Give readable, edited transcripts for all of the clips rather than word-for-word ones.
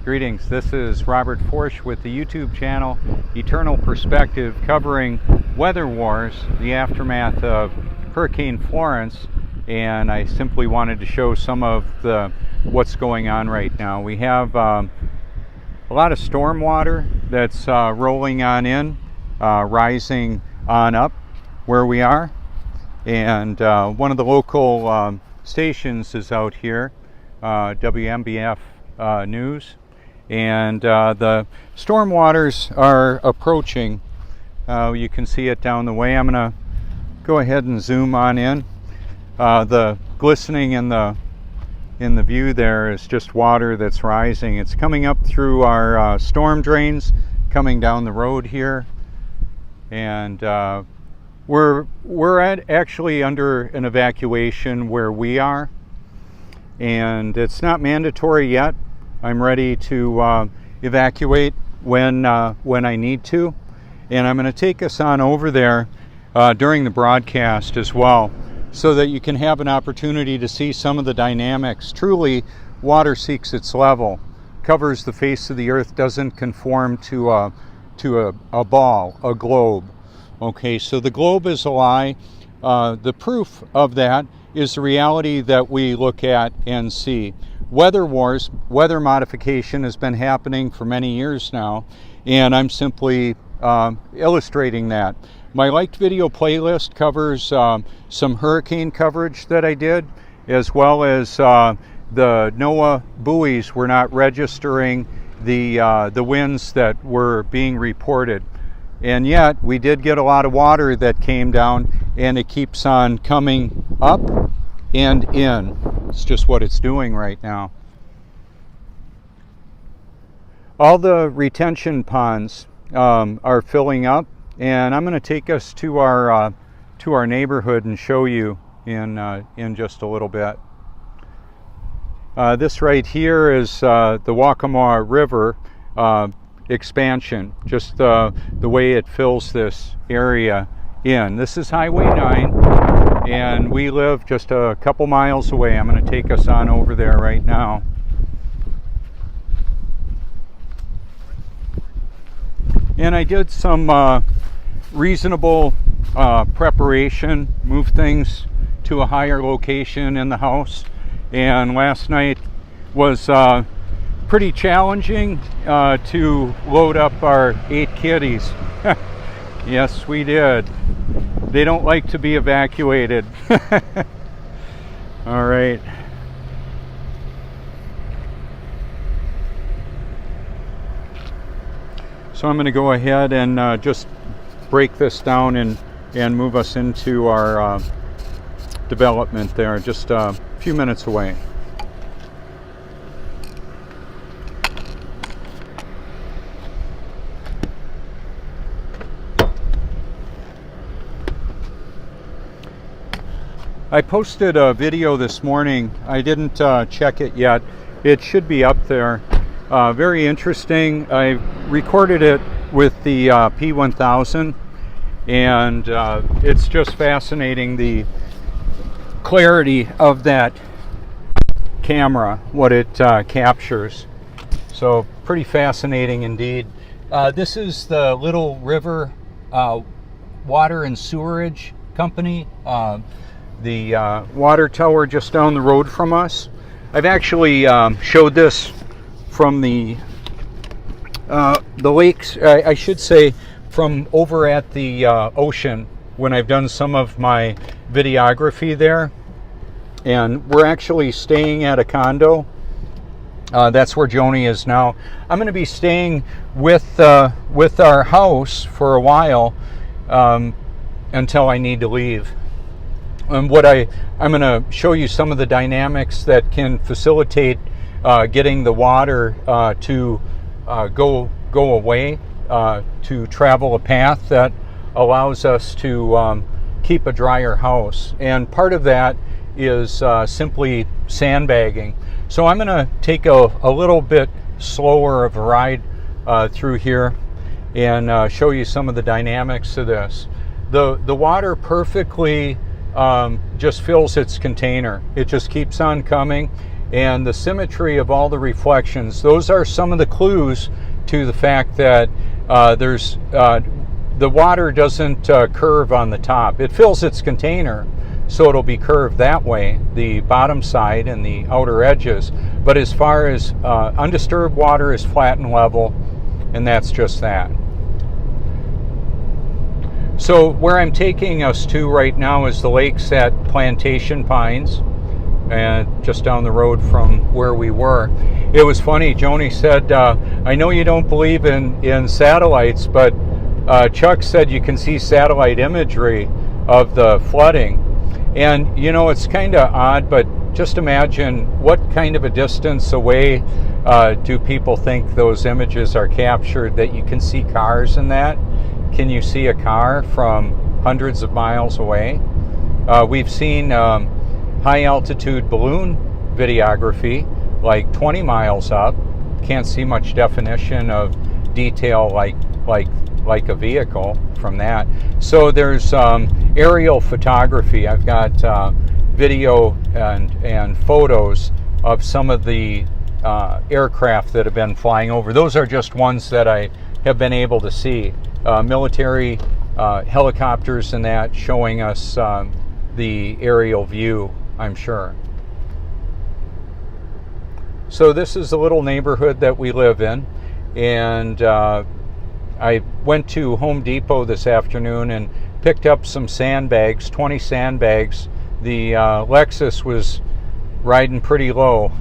Greetings, this is Robert Forsch with the YouTube channel Eternal Perspective, covering weather wars, the aftermath of Hurricane Florence, and I simply wanted to show some of what's going on right now. We have a lot of storm water that's rolling on in, rising on up where we are, and one of the local stations is out here, WMBF News, and the storm waters are approaching. You can see it down the way. I'm going to go ahead and zoom on in. The glistening in the view there is just water that's rising. It's coming up through our storm drains, coming down the road here, and we're actually under an evacuation where we are, and it's not mandatory yet. I'm ready to evacuate when I need to, and I'm going to take us on over there during the broadcast as well, so that you can have an opportunity to see some of the dynamics. Truly, water seeks its level, covers the face of the earth, doesn't conform to a ball, a globe. Okay, so the globe is a lie. The proof of that is the reality that we look at and see. Weather wars, weather modification has been happening for many years now, and I'm simply illustrating that. My liked video playlist covers some hurricane coverage that I did, as well as the NOAA buoys were not registering the winds that were being reported. And yet we did get a lot of water that came down, and it keeps on coming up and in. It's just what it's doing right now. All the retention ponds are filling up, and I'm going to take us to our neighborhood and show you in just a little bit. This right here is the Waccamaw River expansion, just the way it fills this area in. This is Highway 9, and we live just a couple miles away. I'm going to take us on over there right now. And I did some reasonable preparation, move things to a higher location in the house, and last night was pretty challenging to load up our 8 kitties. Yes, we did. They don't like to be evacuated. All right. So I'm going to go ahead and just break this down and move us into our development there, just a few minutes away. I posted a video this morning. I didn't check it yet. It should be up there. Very interesting. I recorded it with the P1000, and it's just fascinating, the clarity of that camera, what it captures. So pretty fascinating indeed. This is the Little River Water and Sewerage Company, the water tower just down the road from us. I've actually showed this from the lakes, I should say, from over at the ocean, when I've done some of my videography there. And we're actually staying at a condo. That's where Joni is now. I'm going to be staying with our house for a while until I need to leave. And I'm going to show you some of the dynamics that can facilitate getting the water to go away, to travel a path that allows us to keep a drier house. And part of that is simply sandbagging. So I'm going to take a little bit slower of a ride through here and show you some of the dynamics of this. The water perfectly just fills its container. It just keeps on coming, and the symmetry of all the reflections. Those are some of the clues to the fact that the water doesn't curve on the top. It fills its container, so it'll be curved that way, the bottom side and the outer edges. But as far as undisturbed water is flat and level, and that's just that. So where I'm taking us to right now is the lakes at Plantation Pines, and just down the road from where we were. It was funny, Joni said, I know you don't believe in satellites, but Chuck said you can see satellite imagery of the flooding. And you know, it's kind of odd, but just imagine what kind of a distance away do people think those images are captured, that you can see cars in that? Can you see a car from hundreds of miles away? We've seen high altitude balloon videography like 20 miles up. Can't see much definition of detail like a vehicle from that. So there's aerial photography. I've got video and photos of some of the aircraft that have been flying over. Those are just ones that I have been able to see. Military helicopters and that, showing us the aerial view, I'm sure. So this is the little neighborhood that we live in, and I went to Home Depot this afternoon and picked up some sandbags, 20 sandbags. The Lexus was riding pretty low.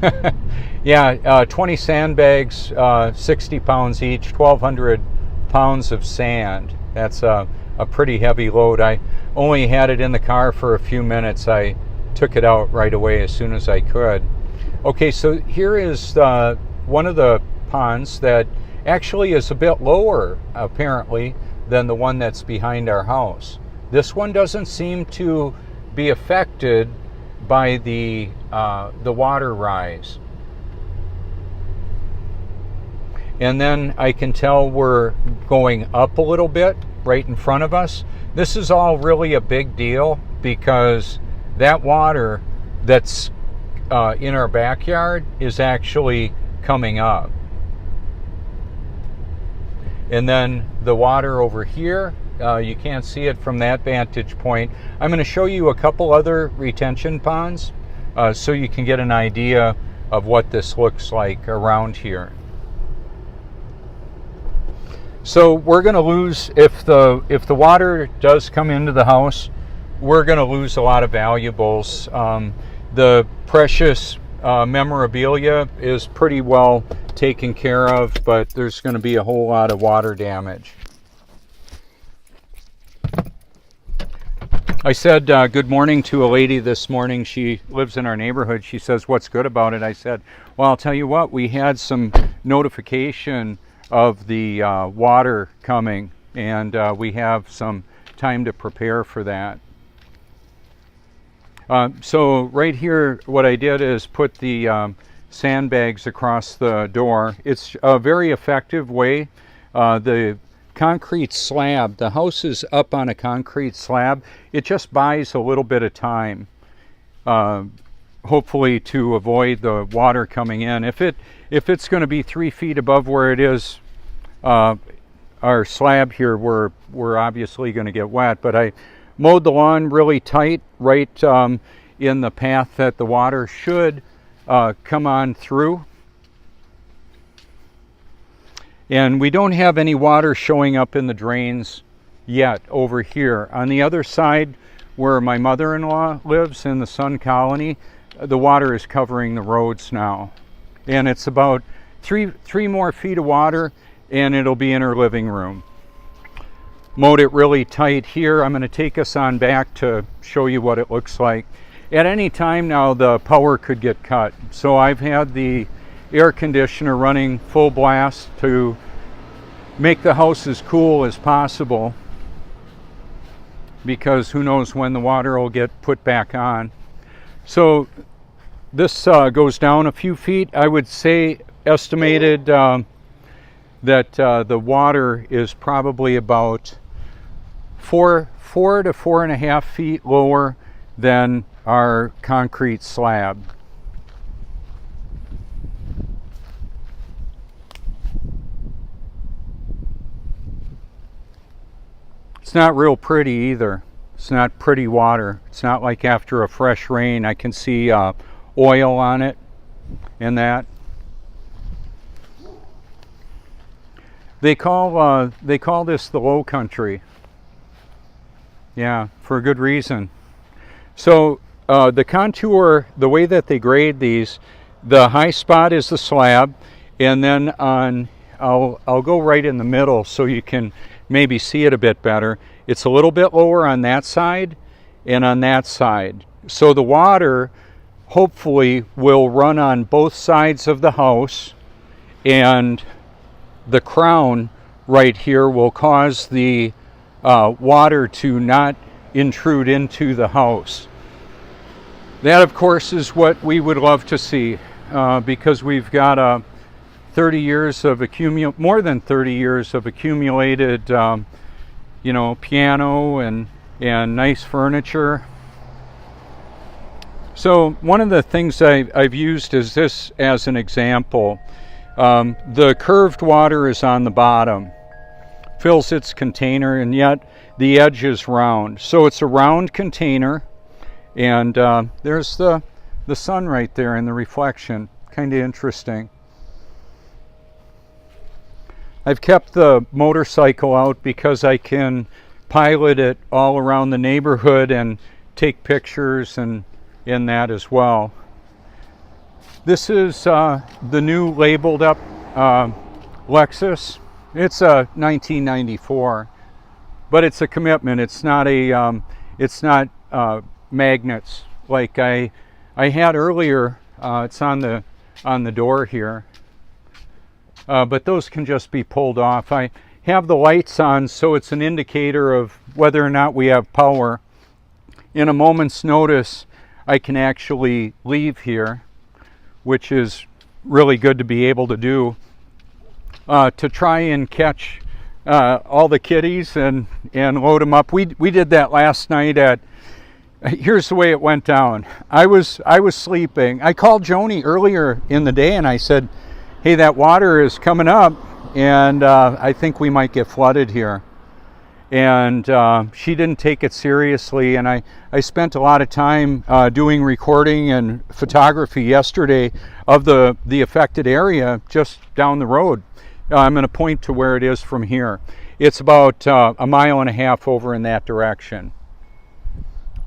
Yeah, 20 sandbags, 60 pounds each, 1,200 pounds of sand. That's a pretty heavy load. I only had it in the car for a few minutes. I took it out right away as soon as I could. Okay, so here is one of the ponds that actually is a bit lower, apparently, than the one that's behind our house. This one doesn't seem to be affected by the water rise. And then I can tell we're going up a little bit right in front of us. This is all really a big deal because that water that's in our backyard is actually coming up. And then the water over here, you can't see it from that vantage point. I'm going to show you a couple other retention ponds so you can get an idea of what this looks like around here. So we're going to lose, if the water does come into the house, we're going to lose a lot of valuables. The precious memorabilia is pretty well taken care of, but there's going to be a whole lot of water damage. I said good morning to a lady this morning. She lives in our neighborhood. She says, what's good about it? I said, well, I'll tell you what, we had some notification of the water coming, and we have some time to prepare for that. So right here, what I did is put the sandbags across the door. It's a very effective way. The concrete slab, the house is up on a concrete slab. It just buys a little bit of time, hopefully to avoid the water coming in. If it's going to be 3 feet above where it is, our slab here, we're obviously going to get wet. But I mowed the lawn really tight, right in the path that the water should come on through. And we don't have any water showing up in the drains yet over here. On the other side, where my mother-in-law lives in the Sun Colony, the water is covering the roads now. And it's about three more feet of water, and it'll be in her living room. Mowed it really tight here. I'm going to take us on back to show you what it looks like. At any time now, the power could get cut. So I've had the air conditioner running full blast to make the house as cool as possible, because who knows when the water will get put back on. So this goes down a few feet. I would say estimated that the water is probably about 4 to 4.5 feet lower than our concrete slab. It's not real pretty either. It's not pretty water. It's not like after a fresh rain. I can see oil on it and that. They call this the Low Country. Yeah, for a good reason. So the contour, the way that they grade these, the high spot is the slab, and then I'll go right in the middle so you can maybe see it a bit better. It's a little bit lower on that side and on that side. So the water hopefully will run on both sides of the house, and the crown right here will cause the water to not intrude into the house. That, of course, is what we would love to see, because we've got 30 years of more than 30 years of accumulated, piano and nice furniture. So one of the things I've used is this as an example. The curved water is on the bottom, fills its container, and yet the edge is round. So it's a round container, and there's the sun right there in the reflection. Kind of interesting. I've kept the motorcycle out because I can pilot it all around the neighborhood and take pictures and in that as well. This is the new labeled up Lexus. It's a 1994, but it's a commitment. It's not magnets like I had earlier. It's on the door here, but those can just be pulled off. I have the lights on, so it's an indicator of whether or not we have power. In a moment's notice, I can actually leave here, which is really good to be able to do, to try and catch all the kitties and load them up. We did that last night here's the way it went down. I was sleeping. I called Joni earlier in the day and I said, hey, that water is coming up and I think we might get flooded here. And she didn't take it seriously, and I spent a lot of time doing recording and photography yesterday of the affected area just down the road. I'm going to point to where it is from here. It's about a mile and a half over in that direction.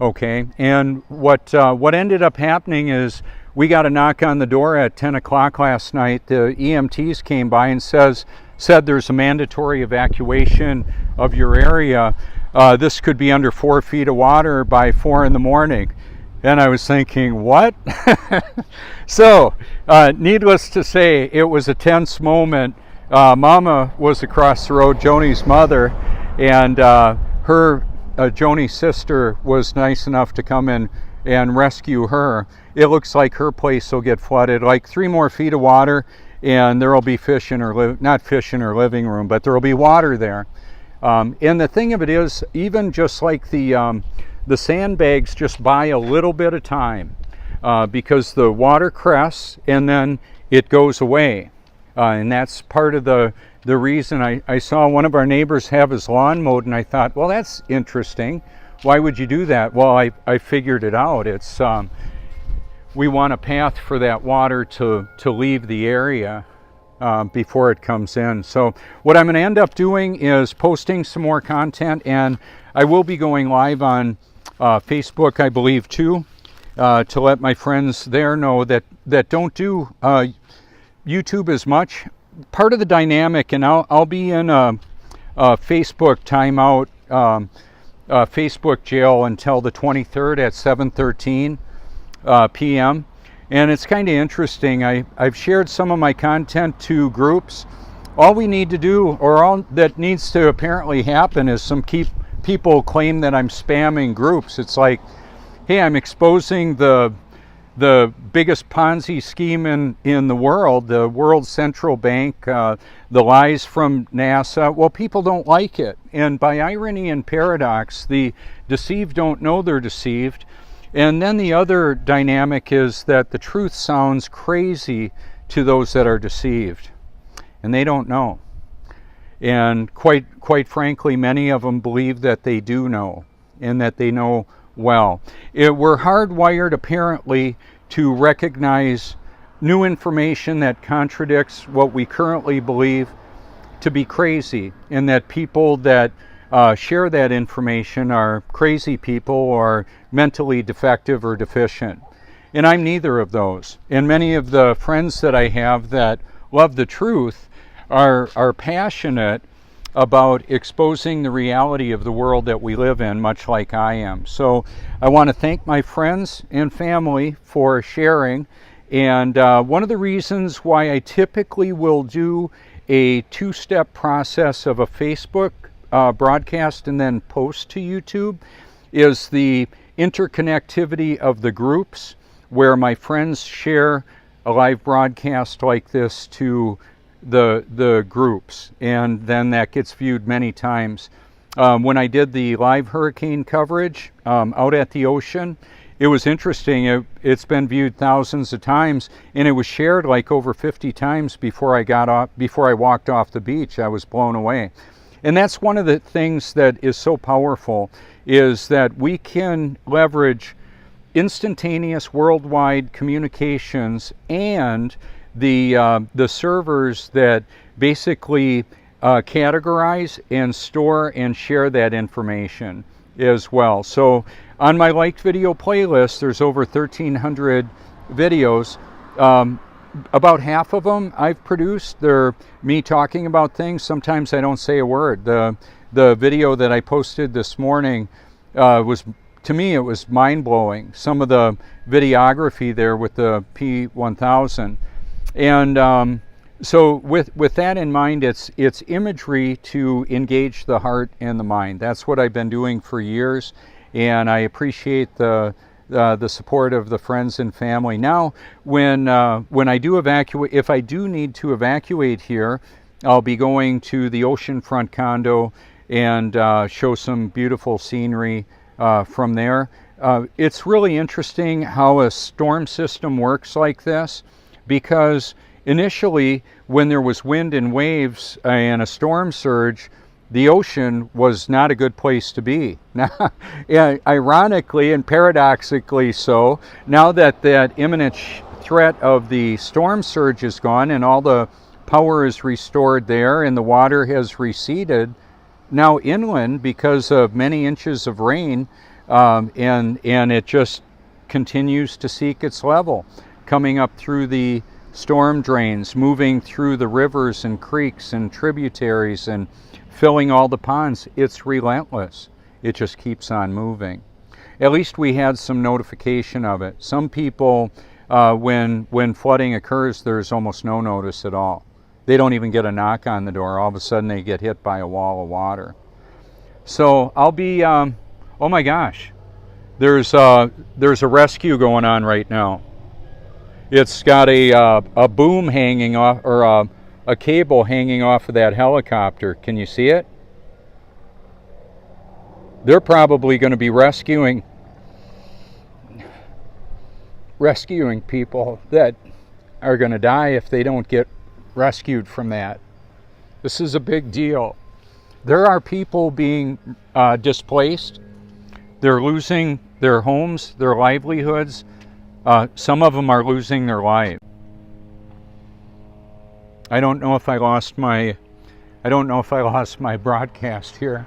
Okay, and what ended up happening is we got a knock on the door at 10 o'clock last night. The EMTs came by and said there's a mandatory evacuation of your area. This could be under 4 feet of water by 4 in the morning. And I was thinking, what? So, needless to say, it was a tense moment. Mama was across the road, Joni's mother, and Joni's sister was nice enough to come in and rescue her. It looks like her place will get flooded, like 3 more feet of water, and there will be fish in her, not fish in her living room, but there will be water there. And the thing of it is, even just like the sandbags just buy a little bit of time, because the water crests and then it goes away. And that's part of the reason I saw one of our neighbors have his lawn mowed, and I thought, well, that's interesting. Why would you do that? Well, I figured it out. It's we want a path for that water to leave the area before it comes in. So what I'm going to end up doing is posting some more content, and I will be going live on Facebook, I believe, too, to let my friends there know that don't do YouTube as much. Part of the dynamic, and I'll be in a Facebook timeout, Facebook jail until the 23rd at 7:13 p.m. And it's kind of interesting. I've shared some of my content to groups. All we need to do, or all that needs to apparently happen, is some people claim that I'm spamming groups. It's like, hey, I'm exposing the biggest Ponzi scheme in the world, the World Central Bank, the lies from NASA. Well, people don't like it. And by irony and paradox, the deceived don't know they're deceived. And then the other dynamic is that the truth sounds crazy to those that are deceived, and they don't know. And quite frankly, many of them believe that they do know, and that they know well. We're hardwired, apparently, to recognize new information that contradicts what we currently believe to be crazy, and that people that share that information are crazy people or mentally defective or deficient. And I'm neither of those. And many of the friends that I have that love the truth are passionate about exposing the reality of the world that we live in, much like I am. So I want to thank my friends and family for sharing. And one of the reasons why I typically will do a two-step process of a Facebook broadcast and then post to YouTube is the interconnectivity of the groups, where my friends share a live broadcast like this to the groups, and then that gets viewed many times. When I did the live hurricane coverage out at the ocean, it was interesting. It's been viewed thousands of times, and it was shared like over 50 times before I walked off the beach. I was blown away. And that's one of the things that is so powerful, is that we can leverage instantaneous worldwide communications and the servers that basically categorize and store and share that information as well. So on my liked video playlist, there's over 1,300 videos. About half of them I've produced. They're me talking about things. Sometimes I don't say a word. The video that I posted this morning was, to me, it was mind-blowing. Some of the videography there with the P1000. And so with that in mind, it's imagery to engage the heart and the mind. That's what I've been doing for years, and I appreciate the support of the friends and family. Now, when I do evacuate, if I do need to evacuate here, I'll be going to the oceanfront condo and show some beautiful scenery from there. It's really interesting how a storm system works like this, because initially, when there was wind and waves and a storm surge, the ocean was not a good place to be. Now, ironically and paradoxically so, now that imminent threat of the storm surge is gone and all the power is restored there and the water has receded, now inland, because of many inches of rain, and it just continues to seek its level, coming up through the storm drains, moving through the rivers and creeks and tributaries and filling all the ponds. It's relentless. It just keeps on moving. At least we had some notification of it. Some people, when flooding occurs, there's almost no notice at all. They don't even get a knock on the door. All of a sudden they get hit by a wall of water. So I'll be, oh my gosh, there's a rescue going on right now. It's got a boom hanging off, or a cable hanging off of that helicopter. Can you see it? They're probably going to be rescuing people that are going to die if they don't get rescued from that. This is a big deal. There are people being displaced. They're losing their homes, their livelihoods. Some of them are losing their lives. I don't know if I lost my broadcast here.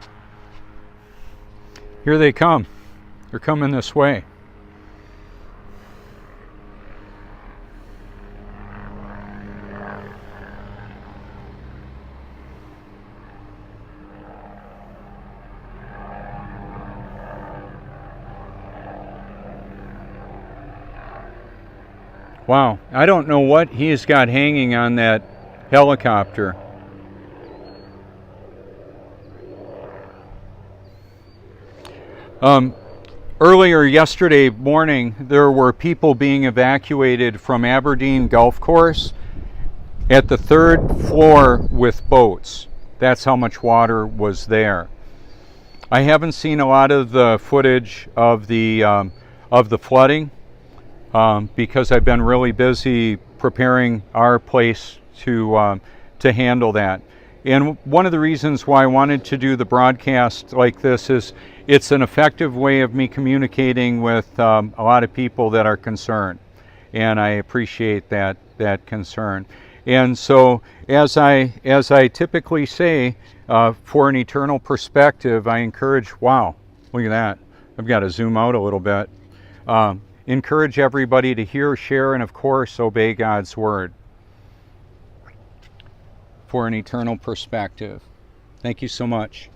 Here they come. They're coming this way. Wow, I don't know what he's got hanging on that helicopter. Earlier yesterday morning, there were people being evacuated from Aberdeen Golf Course at the 3rd floor with boats. That's how much water was there. I haven't seen a lot of the footage of the flooding because I've been really busy preparing our place to handle that. And one of the reasons why I wanted to do the broadcast like this is it's an effective way of me communicating with a lot of people that are concerned. And I appreciate that concern. And so, as I typically say, for an eternal perspective, I encourage, wow, look at that. I've got to zoom out a little bit. Encourage everybody to hear, share, and of course, obey God's word for an eternal perspective. Thank you so much.